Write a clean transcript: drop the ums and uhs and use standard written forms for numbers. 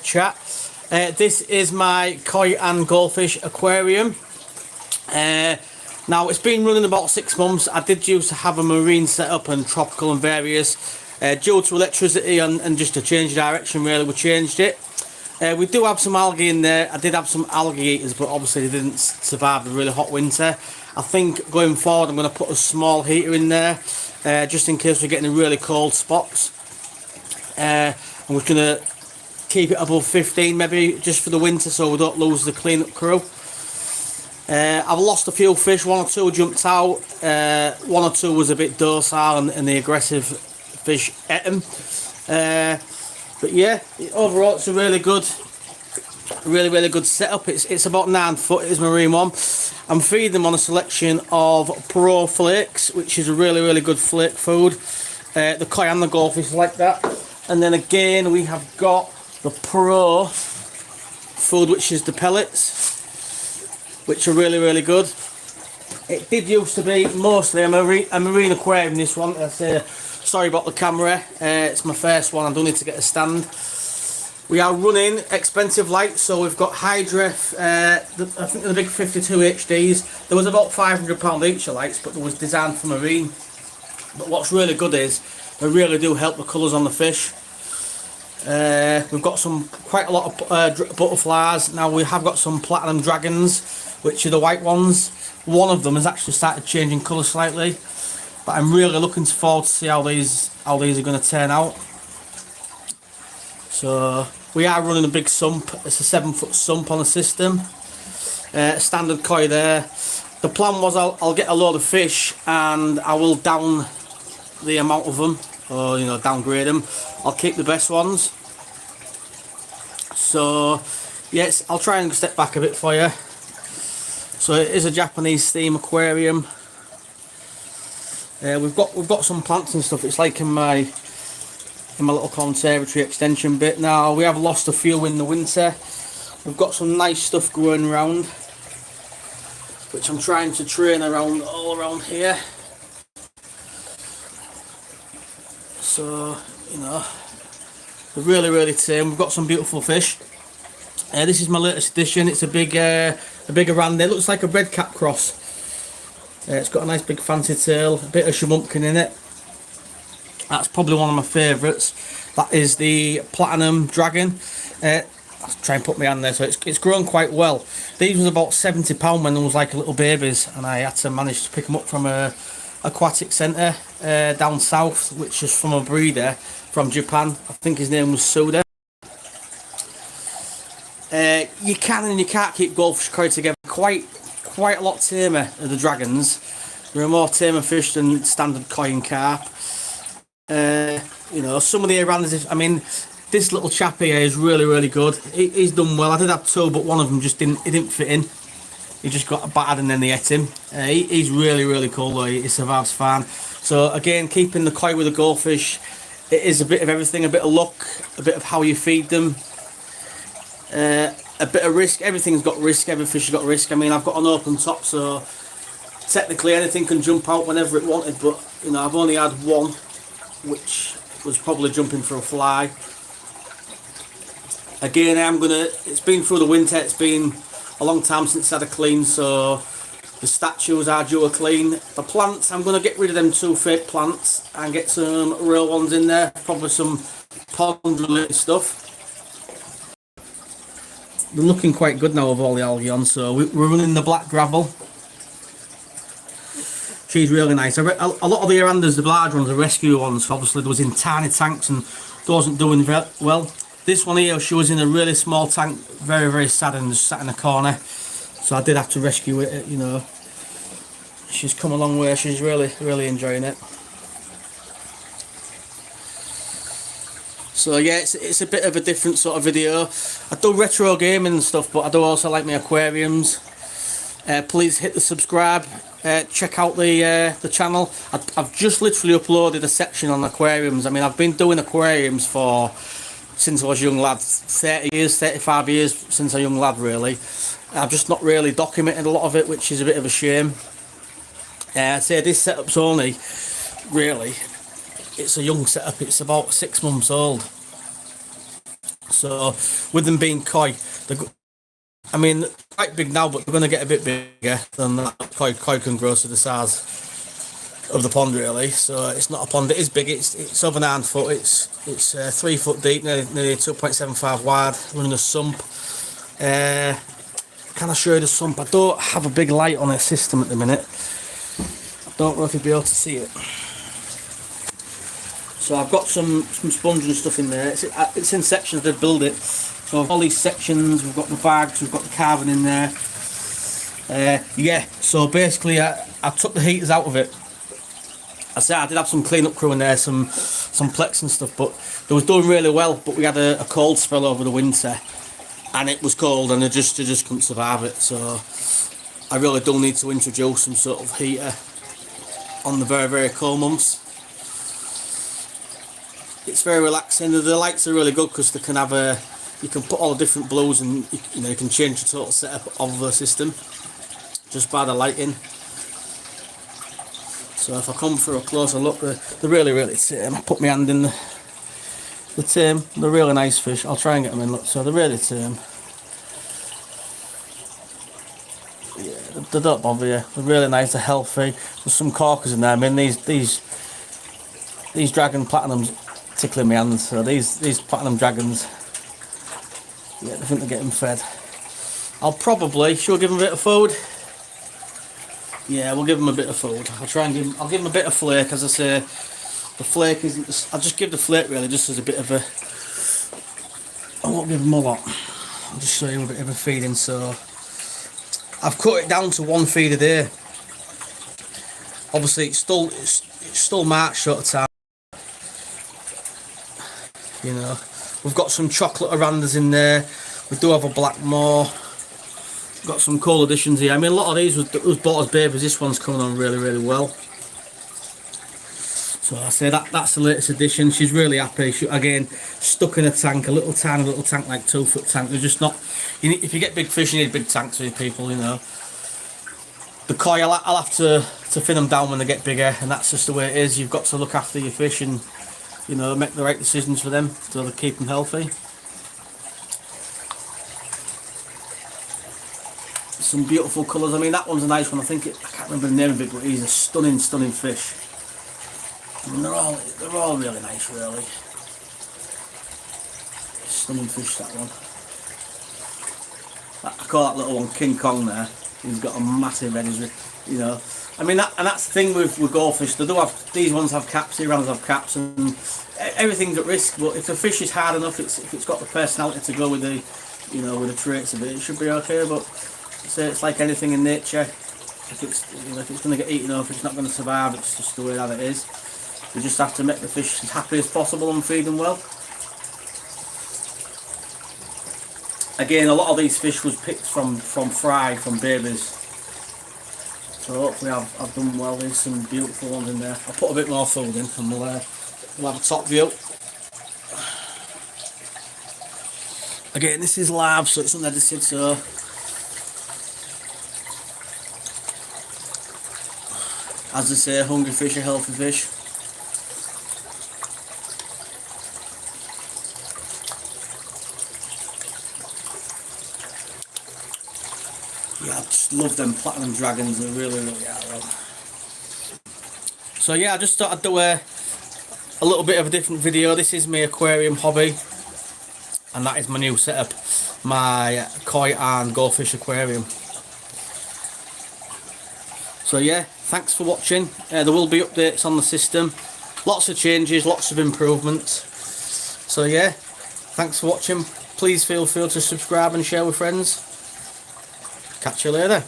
chat. This is my koi and goldfish aquarium. Now it's been running about 6 months. I did used to have a marine setup and tropical and various. Due to electricity and just a change of direction, really, we changed it. We do have some algae in there. I did have some algae eaters, but obviously they didn't survive the really hot winter. I think going forward I'm going to put a small heater in there, just in case we're getting really cold spots. And we're going to keep it above 15 maybe just for the winter so we don't lose the cleanup crew. I've lost a few fish. 1 or 2 jumped out. 1 or 2 was a bit docile and the aggressive fish ate them. But yeah, overall it's a really good setup. It's about 9 foot. It is marine one. I'm feeding them on a selection of Pro flakes, which is a really good flake food. The koi and the goldfish like that. And then again we have got the Pro food, which is the pellets, which are really good. It did used to be mostly a marine aquarium, this one. Sorry about the camera, it's my first one. I do need to get a stand. We are running expensive lights, so we've got Hydref, I think the big 52 HDs. There was about £500 each of lights, but they was designed for marine. But what's really good is they really do help the colours on the fish. We've got quite a lot of butterflies. Now we have got some platinum dragons, which are the white ones. One of them has actually started changing colour slightly, but I'm really looking forward to see how these are going to turn out. So we are running a big sump. It's a 7-foot sump on the system. Standard koi there. The plan was I'll get a load of fish and I will down the amount of them, or downgrade them. I'll keep the best ones. So yes, I'll try and step back a bit for you. So it is a Japanese theme aquarium. We've got some plants and stuff. It's like in my little conservatory extension bit. Now we have lost a few in the winter. We've got some nice stuff growing around, which I'm trying to train around all around here. So they're really tame. We've got some beautiful fish. This is my latest addition. It's a bigger rand. It looks like a red cap cross. It's got a nice big fancy tail, a bit of shamumpkin in it. That's probably one of my favourites. That is the platinum dragon. I'll try and put my hand there. So it's grown quite well. These was about £70 when they was like little babies, and I had to manage to pick them up from a aquatic centre down south, which is from a breeder from Japan. I think his name was Suda. You can and you can't keep goldfish koi together. Quite a lot tamer are the dragons. They're a more tamer fish than standard koi and carp. Some of the Irandas, I mean, this little chap here is really good. He's done well. I did have 2, but one of them just didn't fit in. He just got battered and then they ate him. He's really cool though. He survives fine. So again, keeping the koi with the goldfish, it is a bit of everything, a bit of luck, a bit of how you feed them. A bit of risk. Everything's got risk. Every fish has got risk. I mean, I've got an open top, so technically anything can jump out whenever it wanted, but I've only had one, which was probably jumping for a fly. Again, it's been through the winter. It's been a long time since I had a clean, so the statues are due a clean. The plants, I'm going to get rid of them 2 fake plants and get some real ones in there. Probably some pond related stuff. They're looking quite good now with all the algae on, so we're running the black gravel. She's really nice. A lot of the Irandas, the large ones, the rescue ones, obviously there was in tiny tanks and those aren't doing very well. This one here, she was in a really small tank, very sad, and just sat in a corner. So I did have to rescue it, She's come a long way. She's really enjoying it. So yeah, it's a bit of a different sort of video. I do retro gaming and stuff, but I do also like my aquariums. Please hit the subscribe. Check out the channel. I've just literally uploaded a section on aquariums. I mean, I've been doing aquariums since I was a young lad, 30 years, 35 years since a young lad really. I've just not really documented a lot of it, which is a bit of a shame. I'd say this setup's only, really, it's a young setup. It's about 6 months old. So with them being koi, I mean, quite big now, but they're going to get a bit bigger than that. Koi can grow to the size of the pond, really. So it's not a pond, it is big, it's over 9 foot, it's 3 foot deep, nearly 2.75 wide, running a sump. Can I show you the sump? I don't have a big light on the system at the minute. I don't know if you'll be able to see it. So I've got some sponge and stuff in there. It's in sections, they build it. So all these sections, we've got the bags, we've got the carving in there. Yeah, so basically I took the heaters out of it. I said I did have some clean-up crew in there, some plex and stuff, but they was doing really well. But we had a cold spell over the winter, and it was cold, and they just couldn't survive it. So I really do need to introduce some sort of heater on the very, very cold months. It's very relaxing. The lights are really good because they can have you can put all the different blues, and you can change the total setup of the system just by the lighting. So if I come for a closer look, they're really, really tame. I put my hand in the tame. They're really nice fish. I'll try and get them in. Look, so they're really tame. Yeah, they don't bother you. They're really nice. They're healthy. There's some corkers in there. I mean, these dragon platinums tickling my hands. So these platinum dragons, yeah, I think they're getting fed. I'll probably, should I give them a bit of food? Yeah, we'll give them a bit of food. I'll give them a bit of flake, as I say. The flake isn't, I'll just give the flake really just as a bit of a, I won't give them a lot. I'll just show you a bit of a feeding. So I've cut it down to 1 feed a day. Obviously it's still March sort of time. We've got some chocolate arandas in there. We do have a black moor. Got some cool additions here. I mean, a lot of these was bought as babies. This one's coming on really, really well. So I say that's the latest addition. She's really happy. She, again, stuck in a tank, a little tiny little tank, like 2 foot tank. They're just not. If you get big fish, you need big tanks for your people. The koi, I'll have to thin them down when they get bigger, and that's just the way it is. You've got to look after your fish and make the right decisions for them so they keep them healthy. Some beautiful colours. I mean, that one's a nice one. I can't remember the name of it, but he's a stunning fish. I mean, they're all really nice, really. Stunning fish, that one. I call that little one King Kong there. He's got a massive head, I mean, that's the thing with goldfish. They do have, these ones have caps, the ones have caps, and everything's at risk. But if the fish is hard enough, if it's got the personality to go with the, with the traits of it should be okay. But say it's like anything in nature. If it's going to get eaten or if it's not going to survive, it's just the way that it is. You just have to make the fish as happy as possible and feed them well. Again, a lot of these fish was picked from fry, from babies. So hopefully I've done well. There's some beautiful ones in there. I'll put a bit more food in and we'll have a top view. Again, this is live, so it's unedited, so as they say, hungry fish are healthy fish. Yeah, I just love them platinum dragons. They really, really are. So yeah, I just thought I'd do a little bit of a different video. This is my aquarium hobby, and that is my new setup, my koi and goldfish aquarium. So yeah, thanks for watching. There will be updates on the system, lots of changes, lots of improvements. So yeah, thanks for watching. Please feel free to subscribe and share with friends. Catch you later.